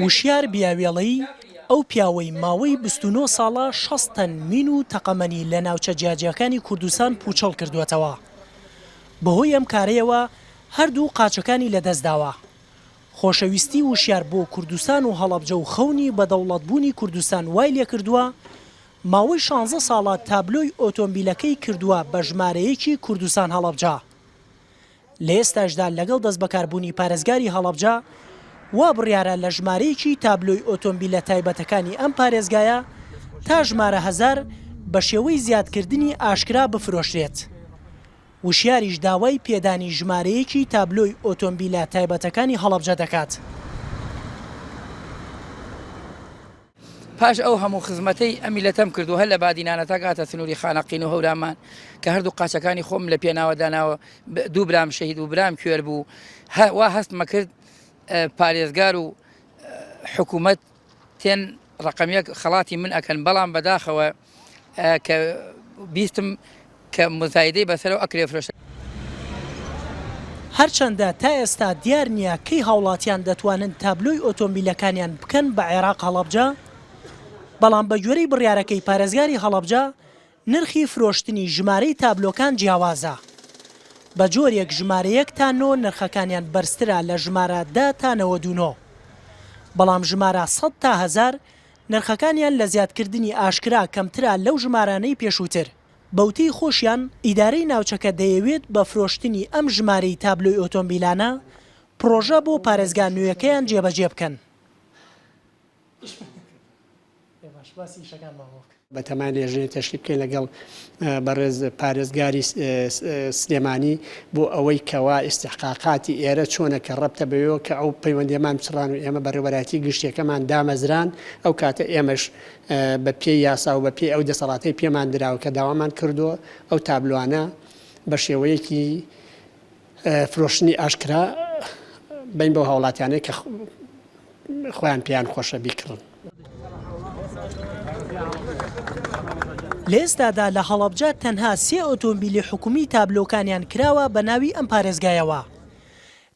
وشیار بیاوێڵەی ئەو پیاوەی ماوەی 29 ساڵە 60 تەن مین و تەقەمەنی لە ناوچە جیاجیەکانی کوردستان پوچەڵ کردوێتەوە. بەهۆی ئەم کارەیەوە هەردوو قاچەکانی لەدەستداوە. خۆشەویستی وشیار بۆ کوردستان و هەڵەبجە و خەونی بەدەوڵەتبوونی کوردستان وای لێ کردووە ماوەی 16 ساڵە تابلۆی ئۆتۆمبیلەکەی کردووە بە ژمارەیەکی کوردستان هەڵەبجە. لە ئێستاشدا لەگەڵ دەست بەکاربوونی پارێزگاری هەڵەبجە وا بڕیارە لە ژمارەیەکی تابلۆی ئۆتۆمبیلە تایبەتەکانی ئەم پارێزگایە تا ژمارە 1000 بە شێوەی زیادکردنی ئاشکرا بفرۆشرێت. وشیاریش داوای پێدانی ژمارەیەکی تابلۆی ئۆتۆمبیلە تایبەتەکانی هەڵەبجە دەکات. پاش ئەو هەموو خزمەتەی ئەمیلەتەم کردو هەر لە بادینانەتا کاتە سنووری خانەقین و هەورامان کە هەردوو قاچەکانی خۆم لە پێناوە داناوە 2 برام شەهید و برام کوێر بوو وا هەستمە کرد پارێزگار و حکوومەت تێن ڕقەمیەک خەڵاتی من ئەکەن بەڵام بەداخەوە کە بیستم کە مزایدەی بەسەرەوە ئەکرێ فرۆشە. هەرچەندە تا ئێستا دیار نییە کەی هاوڵاتیان دەتوانن تابلۆی ئۆتۆمبیلەکانیان بکەن بە عێراق هەڵەبجە، بەڵام بە گوێرەی بڕیارەکەی پارێزگاری هەڵەبجە نرخی فرۆشتنی ژمارەی تابلۆکان جیاوازە. بە جۆرێک ژمارەیەک تا 9 نرخەکانیان بەرزترە لە ژمارە 10 تا 92. بەڵام ژمارە 100 تا 1000 نرخەکانیان لە زیادکردنی ئاشکرا کەمترە لەو ژمارانەی پێشووتر. بەوتەی خۆشیان ئیدارەی ناوچەکە دەیەوێت بە فرۆشتنی ئەم ژمارەی تابلۆی ئۆتۆمبیلانە پرۆژە بۆ پارێزگا نوێیەکەیان جێبەجێ بکەن. بەتەمان لێژنێ تەشکیل بکەین لەگەڵ بەڕێز پارێزگاری سلێمانی بۆ ئەوەی کەوا ئیستحقاقاتی ئێرە چۆنە کە ڕەبتە بەوەوە کە ئەو پەیوەندیەمان بچڕان و ئێمە بەڕێوەبەتی گشتێکەمان دامەزران ئەو کاتە ئێمەش بە پێی یاسا و بە پێی ئەو دەسەڵاتی پێمان دراوە کە داوامان کردووە ئەو تابلوانە بە شێوەیەکی فرۆشتنی ئاشکرا بین بەو هاوڵاتیانەی کە خۆیان پێیان خۆشە بیکڕن. لە ئێستادا لە هەڵەبجە تەنها 3 ئۆتۆمبیلی حکومی تابلۆکانیان کراوە بە ناوی ئەم پارێزگایەوە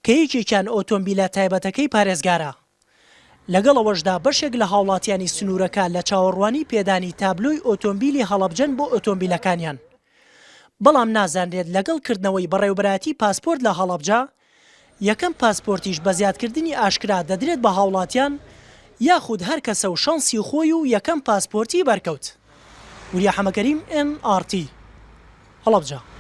کە یەکێکیان ئۆتۆمبیلە تایبەتەکەی پارێزگارە. لەگەڵەوەشدا بەشێک لە هاوڵاتیانی سنوورەکە لە چاوەڕوانی پێدانی تابلۆی ئۆتۆمبیلی هەڵەبجەن بۆ ئۆتۆمبیلەکانیان. بەڵام نازانرێت لەگەڵ کردنەوەی بەڕێوەبەراتی پاسپۆرت لە هەڵەبجە یەکەم پاسپۆرتیش بە زیادکردنی ئاشکرا دەدرێت بە هاوڵاتیان یاخود هەر کەسە و شانسی خۆی و یەکەم پاسپۆرتی بەرکەوت. وریا حەمەکەریم NRT هەڵەبجە.